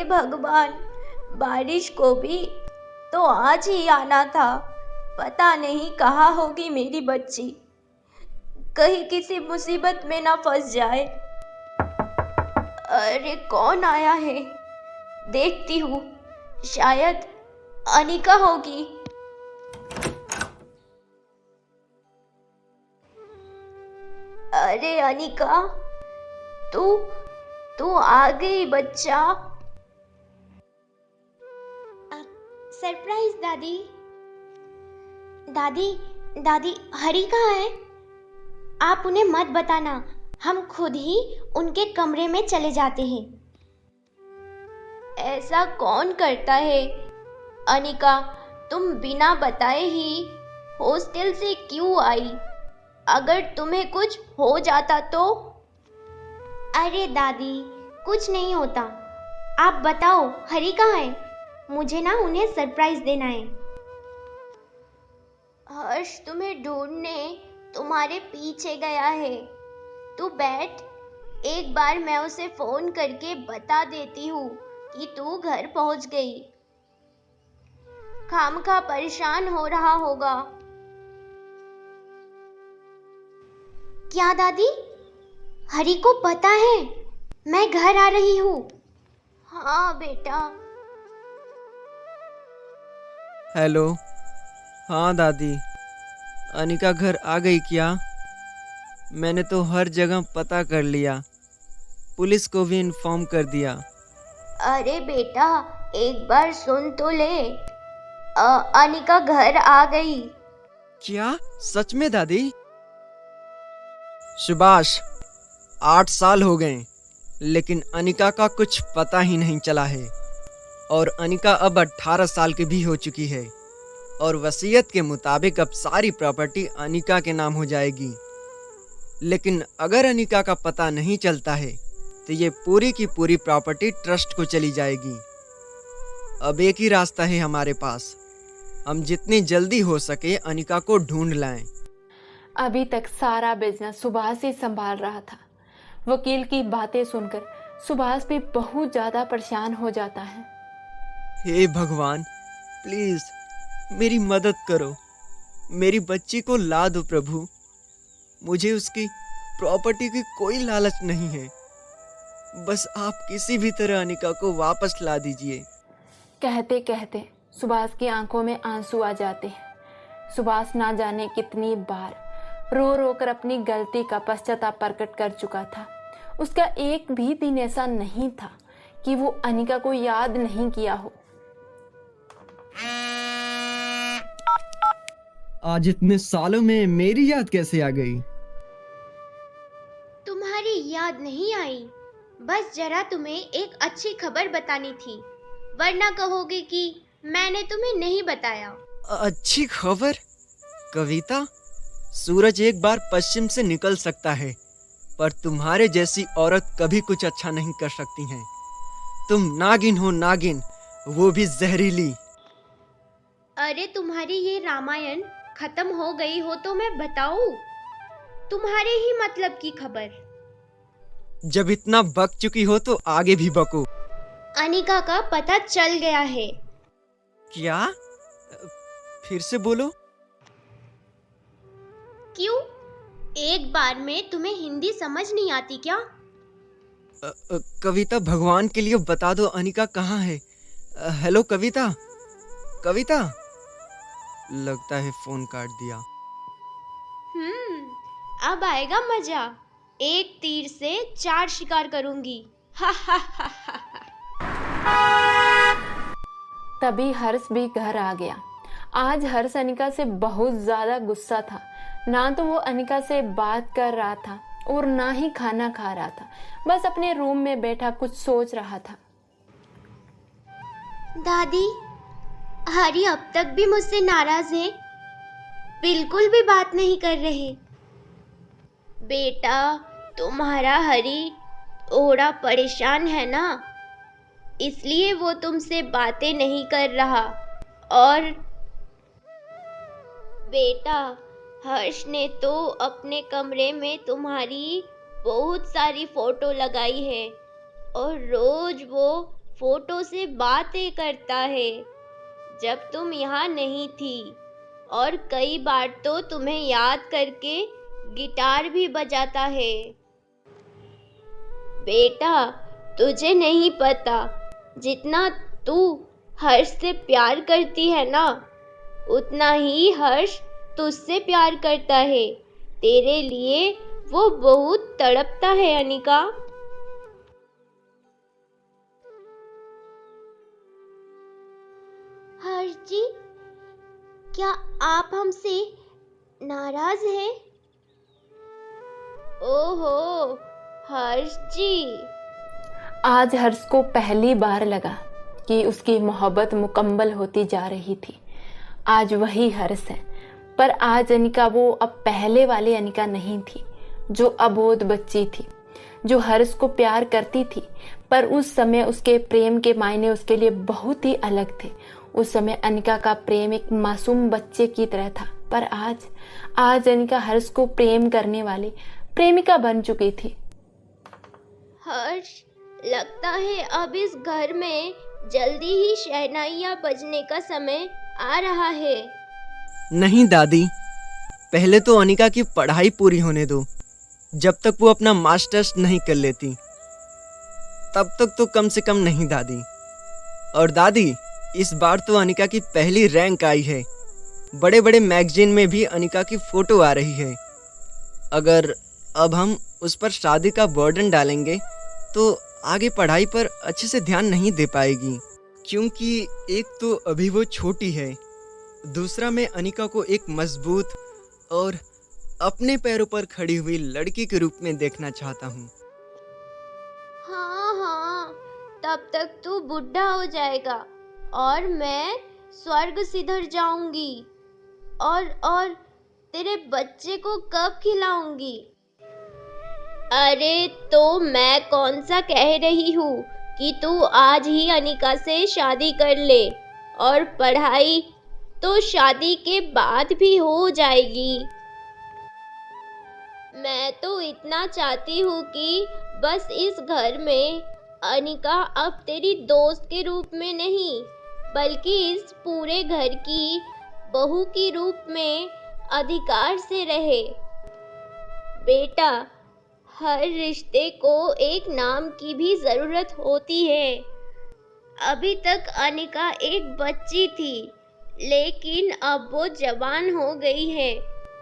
भगवान, बारिश को भी तो आज ही आना था। पता नहीं कहाँ होगी मेरी बच्ची, कहीं किसी मुसीबत में ना फंस जाए। अरे कौन आया है, देखती हूँ, शायद अनिका होगी। अरे अनिका, तू तू आ गई बच्चा। सरप्राइज दादी। दादी दादी, हरी कहाँ है? आप उन्हें मत बताना, हम खुद ही उनके कमरे में चले जाते हैं। ऐसा कौन करता है? अनिका, तुम बिना बताए ही हॉस्टल से क्यों आई? अगर तुम्हें कुछ हो जाता तो? अरे दादी, कुछ नहीं होता। आप बताओ, हरी कहाँ है? मुझे ना उन्हें सरप्राइज देना है। हर्ष तुम्हें ढूंढने तुम्हारे पीछे गया है। तू बैठ, एक बार मैं उसे फोन करके बता देती हूँ कि तू घर पहुँच गई। खामखा परेशान हो रहा होगा। क्या दादी, हरी को पता है मैं घर आ रही हूँ? हाँ बेटा। हेलो। हाँ दादी, अनिका घर आ गई क्या? मैंने तो हर जगह पता कर लिया, पुलिस को भी इन्फॉर्म कर दिया। अरे बेटा, एक बार सुन तो ले। अनिका घर आ गई। क्या सच में दादी? सुभाष, 8 साल हो गए लेकिन अनिका का कुछ पता ही नहीं चला है। और अनिका अब 18 साल की भी हो चुकी है और वसीयत के मुताबिक अब सारी प्रॉपर्टी अनिका के नाम हो जाएगी। लेकिन अगर अनिका का पता नहीं चलता है तो ये पूरी की पूरी प्रॉपर्टी ट्रस्ट को चली जाएगी। अब एक ही रास्ता है हमारे पास, हम जितनी जल्दी हो सके अनिका को ढूंढ लाएं। अभी तक सारा बिजनेस सुभाष ही संभाल रहा था। वकील की बातें सुनकर सुभाष भी बहुत ज़्यादा परेशान हो जाता है। हे भगवान, प्लीज मेरी मदद करो, मेरी बच्ची को ला दो प्रभु। मुझे उसकी प्रॉपर्टी की कोई लालच नहीं है, बस आप किसी भी तरह अनिका को वापस ला दीजिए। कहते कहते सुभाष की आंखों में आंसू आ जाते हैं। सुभाष ना जाने कितनी बार रो रो कर अपनी गलती का पश्चाताप प्रकट कर चुका था। उसका एक भी दिन ऐसा नहीं था कि वो अनिका को याद नहीं किया हो। आज इतने सालों में मेरी याद कैसे आ गई? तुम्हारी याद नहीं आई, बस जरा तुम्हें एक अच्छी खबर बतानी थी, वरना कहोगे कि मैंने तुम्हें नहीं बताया। अच्छी खबर? कविता, सूरज एक बार पश्चिम से निकल सकता है, पर तुम्हारे जैसी औरत कभी कुछ अच्छा नहीं कर सकती हैं। तुम नागिन हो, नागिन, वो भी जहरीली। अरे तुम्हारी ये रामायण खत्म हो गई हो तो मैं बताऊं, तुम्हारे ही मतलब की खबर। जब इतना बक चुकी हो तो आगे भी बको। अनिका का पता चल गया है। क्या? फिर से बोलो। क्यों, एक बार में तुम्हें हिंदी समझ नहीं आती क्या? कविता, भगवान के लिए बता दो अनिका कहाँ है। हेलो कविता, कविता। लगता है फोन काट दिया। अब आएगा मजा, एक तीर से 4 शिकार करूंगी। हा हा हा हा। तभी हर्ष भी घर आ गया। आज हर्ष अनिका से बहुत ज्यादा गुस्सा था। ना तो वो अनिका से बात कर रहा था और ना ही खाना खा रहा था, बस अपने रूम में बैठा कुछ सोच रहा था। दादी, हरी अब तक भी मुझसे नाराज है, बिल्कुल भी बात नहीं कर रहे। बेटा, तुम्हारा हरी थोड़ा परेशान है ना, इसलिए वो तुमसे बातें नहीं कर रहा। और बेटा, हर्ष ने तो अपने कमरे में तुम्हारी बहुत सारी फोटो लगाई है और रोज वो फोटो से बातें करता है जब तुम यहाँ नहीं थी, और कई बार तो तुम्हें याद करके गिटार भी बजाता है। बेटा, तुझे नहीं पता, जितना तू हर्ष से प्यार करती है ना, उतना ही हर्ष तुझसे प्यार करता है। तेरे लिए वो बहुत तड़पता है अनिका। हर्ष जी, क्या आप हमसे नाराज हैं? ओहो, हर्ष जी। आज हर्ष को पहली बार लगा कि उसकी मोहब्बत मुकम्मल होती जा रही थी। आज वही हर्ष है, पर आज अनिका वो अब पहले वाली अनिका नहीं थी, जो अबोध बच्ची थी, जो हर्ष को प्यार करती थी। पर उस समय उसके प्रेम के मायने उसके लिए बहुत ही अलग थे। उस समय अनिका का प्रेम एक मासूम बच्चे की तरह था, पर आज अनिका हर्ष को प्रेम करने वाली प्रेमिका बन चुकी थी। हर्ष, लगता है अब इस घर में जल्दी ही शहनाइयाँ बजने का समय आ रहा है। नहीं दादी, पहले तो अनिका की पढ़ाई पूरी होने दो। जब तक वो अपना मास्टर्स नहीं कर लेती तब तक तो कम से कम नहीं दादी। और दादी, इस बार तो अनिका की पहली रैंक आई है। बड़े बड़े मैगजीन में भी अनिका की फोटो आ रही है। अगर अब हम उस पर शादी का बर्डन डालेंगे तो आगे पढ़ाई पर अच्छे से ध्यान नहीं दे पाएगी, क्योंकि एक तो अभी वो छोटी है, दूसरा मैं अनिका को एक मजबूत और अपने पैरों पर खड़ी हुई लड़की के रूप में देखना चाहता हूँ। हाँ, तब तक तू बुढ़ा हो जाएगा और मैं स्वर्ग सिधर जाऊंगी। और तेरे बच्चे को कब खिलाऊंगी? अरे, तो मैं कौन सा कह रही हूँ कि तू आज ही अनिका से शादी कर ले, और पढ़ाई तो शादी के बाद भी हो जाएगी। मैं तो इतना चाहती हूँ कि बस इस घर में अनिका अब तेरी दोस्त के रूप में नहीं, बल्कि इस पूरे घर की बहू के रूप में अधिकार से रहे। बेटा, हर रिश्ते को एक नाम की भी जरूरत होती है। अभी तक अनिका एक बच्ची थी, लेकिन अब वो जवान हो गई है,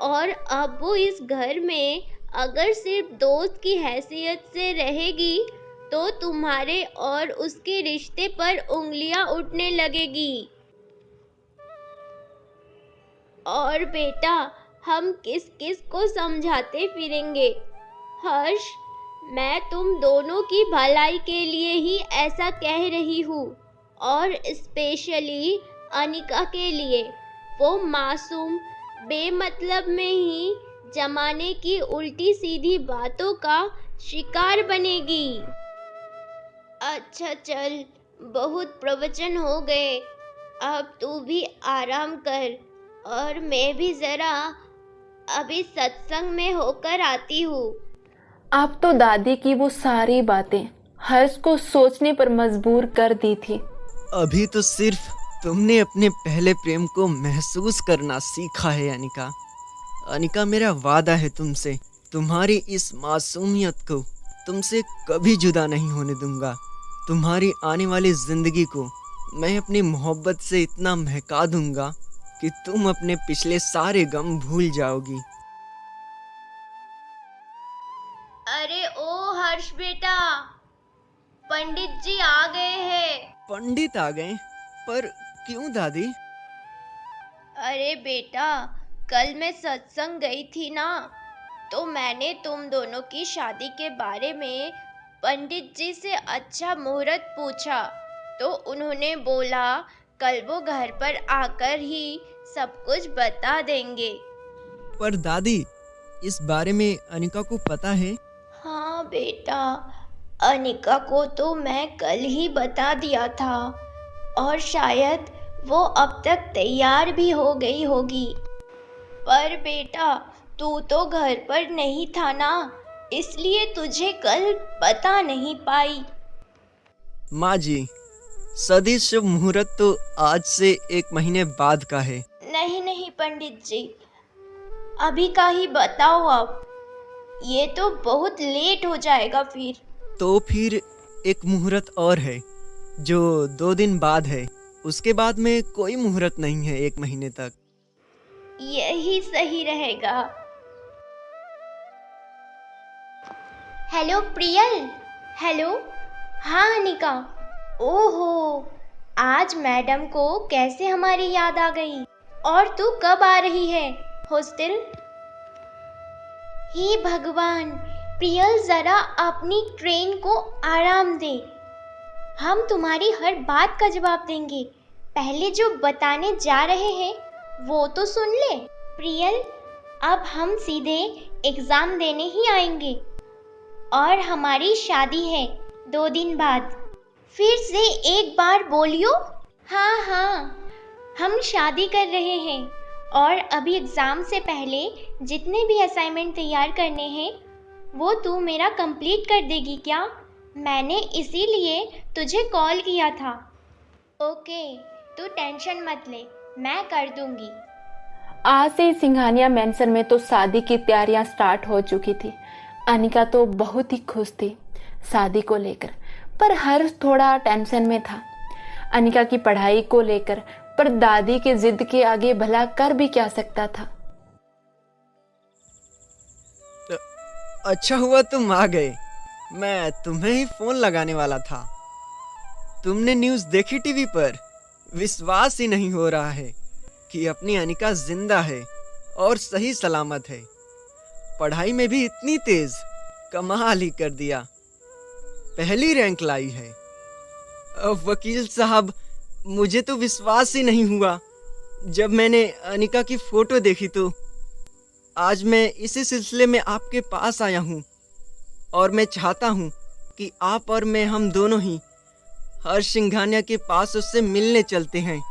और अब वो इस घर में अगर सिर्फ दोस्त की हैसियत से रहेगी तो तुम्हारे और उसके रिश्ते पर उंगलियां उठने लगेगी। और बेटा, हम किस किस को समझाते फिरेंगे? हर्ष, मैं तुम दोनों की भलाई के लिए ही ऐसा कह रही हूँ, और स्पेशली अनिका के लिए। वो मासूम बेमतलब में ही जमाने की उल्टी सीधी बातों का शिकार बनेगी। अच्छा चल, बहुत प्रवचन हो गए, अब तू भी आराम कर, और मैं भी जरा अभी सत्संग में होकर आती हूँ। अब तो दादी की वो सारी बातें हर्ष को सोचने पर मजबूर कर दी थी। अभी तो सिर्फ तुमने अपने पहले प्रेम को महसूस करना सीखा है अनिका। अनिका, मेरा वादा है तुमसे, तुम्हारी इस मासूमियत को तुमसे कभी जुदा नहीं होने दूंगा। तुम्हारी आने वाली जिंदगी को मैं अपनी मोहब्बत से इतना महका दूंगा कि तुम अपने पिछले सारे गम भूल जाओगी। अरे ओ हर्ष बेटा, पंडित जी आ गए हैं। पंडित आ गए? पर क्यों दादी? अरे बेटा, कल मैं सत्संग गई थी ना, तो मैंने तुम दोनों की शादी के बारे में पंडित जी से अच्छा मुहूर्त पूछा, तो उन्होंने बोला कल वो घर पर आकर ही सब कुछ बता देंगे। पर दादी, इस बारे में अनिका को पता है? हाँ बेटा, अनिका को तो मैं कल ही बता दिया था, और शायद वो अब तक तैयार भी हो गई होगी। पर बेटा, तू तो घर पर नहीं था ना, इसलिए तुझे कल बता नहीं पाई। माँ जी, सदी शुभ मुहूर्त तो आज से 1 महीने बाद का है। नहीं नहीं पंडित जी, अभी का ही बताओ आप। ये तो बहुत लेट हो जाएगा फिर। तो फिर एक मुहूर्त और है जो 2 दिन बाद है। उसके बाद में कोई मुहूर्त नहीं है 1 महीने तक। यही सही रहेगा। हेलो प्रियल। हेलो। हाँ अनिका। ओहो, आज मैडम को कैसे हमारी याद आ गई। और तू कब आ रही है हॉस्टल? हे भगवान, प्रियल जरा अपनी ट्रेन को आराम दे। हम तुम्हारी हर बात का जवाब देंगे। पहले जो बताने जा रहे हैं वो तो सुन ले। प्रियल, अब हम सीधे एग्जाम देने ही आएंगे और हमारी शादी है 2 दिन बाद। फिर से एक बार बोलियो। हाँ हाँ, हम शादी कर रहे हैं और अभी एग्ज़ाम से पहले जितने भी असाइनमेंट तैयार करने हैं वो तू मेरा कंप्लीट कर देगी क्या? मैंने इसीलिए तुझे कॉल किया था। ओके, तू टेंशन मत ले, मैं कर दूंगी। आज से सिंघानिया मेंशन में तो शादी की तैयारियां स्टार्ट हो चुकी थी। अनिका तो बहुत ही खुश थी शादी को लेकर, पर हर्ष थोड़ा टेंशन में था अनिका की पढ़ाई को लेकर। पर दादी के जिद के आगे भला कर भी क्या सकता था। अच्छा हुआ तुम आ गए, मैं तुम्हें ही फोन लगाने वाला था। तुमने न्यूज़ देखी टीवी पर? विश्वास ही नहीं हो रहा है कि अपनी अनिका जिंदा है और सही सलामत है। पढ़ाई में भी इतनी तेज, कमाल ही कर दिया। पहली रैंक लाई है। अब वकील साहब, मुझे तो विश्वास ही नहीं हुआ जब मैंने अनिका की फोटो देखी। तो आज मैं इसी सिलसिले में आपके पास आया हूँ और मैं चाहता हूँ कि आप और मैं, हम दोनों ही हर्ष सिंघानिया के पास उससे मिलने चलते हैं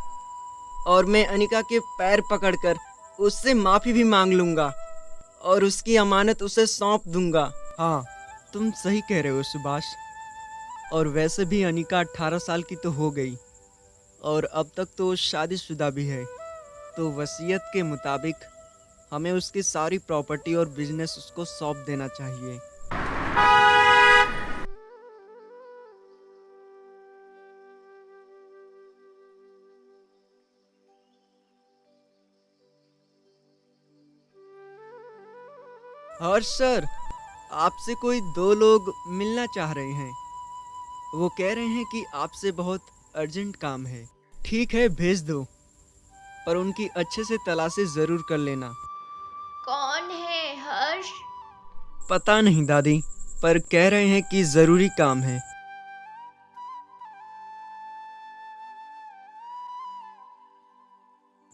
और मैं अनिका के पैर पकड़कर उससे माफ़ी भी मांग लूँगा और उसकी अमानत उसे सौंप दूंगा। हाँ, तुम सही कह रहे हो सुभाष। और वैसे भी अनिका 18 साल की तो हो गई और अब तक तो शादीशुदा भी है। तो वसीयत के मुताबिक हमें उसकी सारी प्रॉपर्टी और बिजनेस उसको सौंप देना चाहिए। हर्ष सर, आपसे कोई 2 लोग मिलना चाह रहे हैं। वो कह रहे हैं कि आपसे बहुत अर्जेंट काम है। ठीक है, भेज दो, पर उनकी अच्छे से तलाशी जरूर कर लेना। कौन है हर्ष? पता नहीं दादी, पर कह रहे हैं कि जरूरी काम है।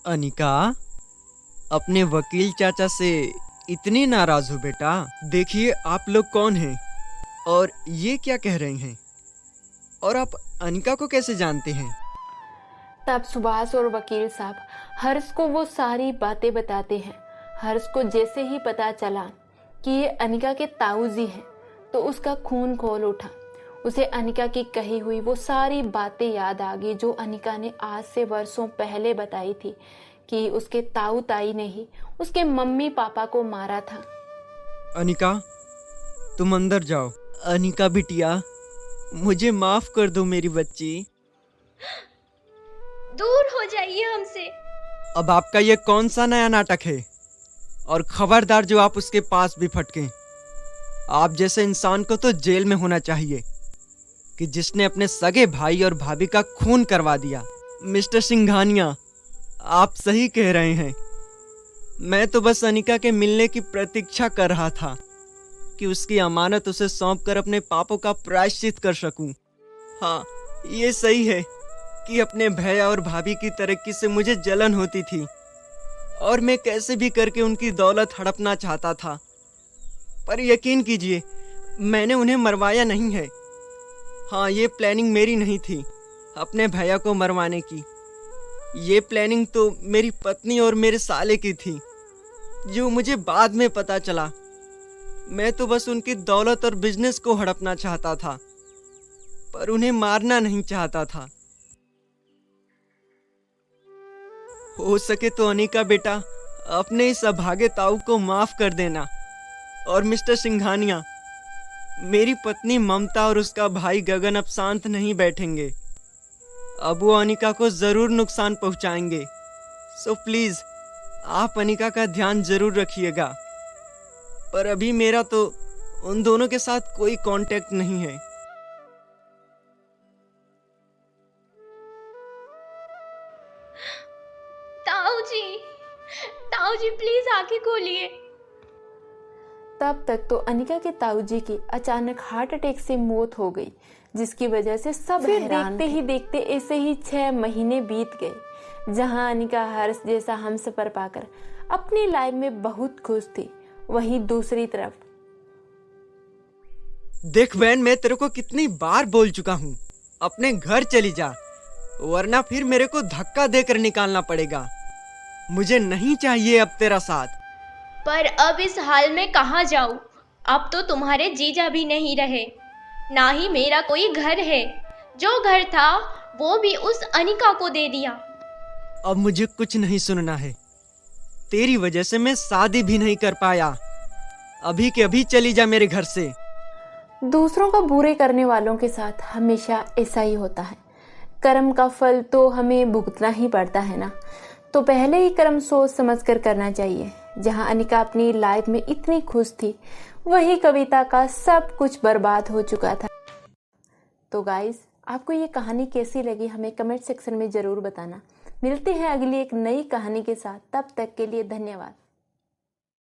अनिका, अपने वकील चाचा से इतनी नाराज हो बेटा? देखिए आप लोग कौन हैं और ये क्या कह रहे हैं, और आप अनिका को कैसे जानते हैं? तब सुभाष और वकील साहब हर्ष को वो सारी बातें बताते हैं। हर्ष को जैसे ही पता चला कि ये अनिका के ताऊ जी हैं तो उसका खून खौल उठा। उसे अनिका की कही हुई वो सारी बातें याद आ गई जो अनिका ने आज से वर्षों पहले बताई थी कि उसके ताऊ ताई ने ही उसके मम्मी पापा को मारा था। अनिका, तुम अंदर जाओ। अनिका बिटिया, मुझे माफ कर दो मेरी बच्ची। दूर हो जाइए हमसे। अब आपका ये कौन सा नया नाटक है? और खबरदार जो आप उसके पास भी फटके। आप जैसे इंसान को तो जेल में होना चाहिए कि जिसने अपने सगे भाई और भाभी का खून करवा दिया। मिस्टर सिंघानिया, आप सही कह रहे हैं। मैं तो बस अनिका के मिलने की प्रतीक्षा कर रहा था कि उसकी अमानत उसे सौंपकर अपने पापों का प्रायश्चित कर सकूं। हाँ, ये सही है कि अपने भैया और भाभी की तरक्की से मुझे जलन होती थी और मैं कैसे भी करके उनकी दौलत हड़पना चाहता था। पर यकीन कीजिए, मैंने उन्हें मरवाया नहीं है। हाँ, ये प्लानिंग मेरी नहीं थी अपने भैया को मरवाने की। ये प्लानिंग तो मेरी पत्नी और मेरे साले की थी, जो मुझे बाद में पता चला। मैं तो बस उनकी दौलत और बिजनेस को हड़पना चाहता था, पर उन्हें मारना नहीं चाहता था। हो सके तो अनिका बेटा, अपने इस अभागे ताऊ को माफ कर देना। और मिस्टर सिंघानिया, मेरी पत्नी ममता और उसका भाई गगन अब शांत नहीं बैठेंगे। अब वो अनिका को जरूर नुकसान पहुंचाएंगे। सो प्लीज आप अनिका का ध्यान जरूर रखिएगा। पर अभी मेरा तो उन दोनों के साथ कोई कांटेक्ट नहीं है। ताऊ जी प्लीज आंखें खोलिए। तब तक तो अनिका के ताऊजी की अचानक हार्ट अटैक से मौत हो गई, जिसकी वजह से सब हैरान देखते ही देखते ऐसे ही 6 महीने बीत गए, जहां अनिका हर्ष जैसा हमसफर पाकर अपनी लाइफ में बहुत खुश थी। वहीं दूसरी तरफ देख बहन, मैं तेरे को कितनी बार बोल चुका हूँ, अपने घर चली जा, वरना फिर मेरे को धक्का देकर निकालना पड़ेगा। मुझे नहीं चाहिए अब तेरा साथ। पर अब इस हाल में कहाँ जाऊँ? अब तो तुम्हारे जीजा भी नहीं रहे, ना ही मेरा कोई घर है। जो घर था वो भी उस अनिका को दे दिया। अब मुझे कुछ नहीं सुनना है। तेरी वजह से मैं शादी भी नहीं कर पाया। अभी के अभी चली जा मेरे घर से। दूसरों को बुरे करने वालों के साथ हमेशा ऐसा ही होता है। कर्म का फल तो हमें भुगतना ही पड़ता है ना, तो पहले ही कर्म सोच समझ कर करना चाहिए। जहां अनिका अपनी लाइफ में इतनी खुश थी, वही कविता का सब कुछ बर्बाद हो चुका था। तो गाइस, आपको ये कहानी कैसी लगी हमें कमेंट सेक्शन में जरूर बताना। मिलते हैं अगली एक नई कहानी के साथ, तब तक के लिए धन्यवाद।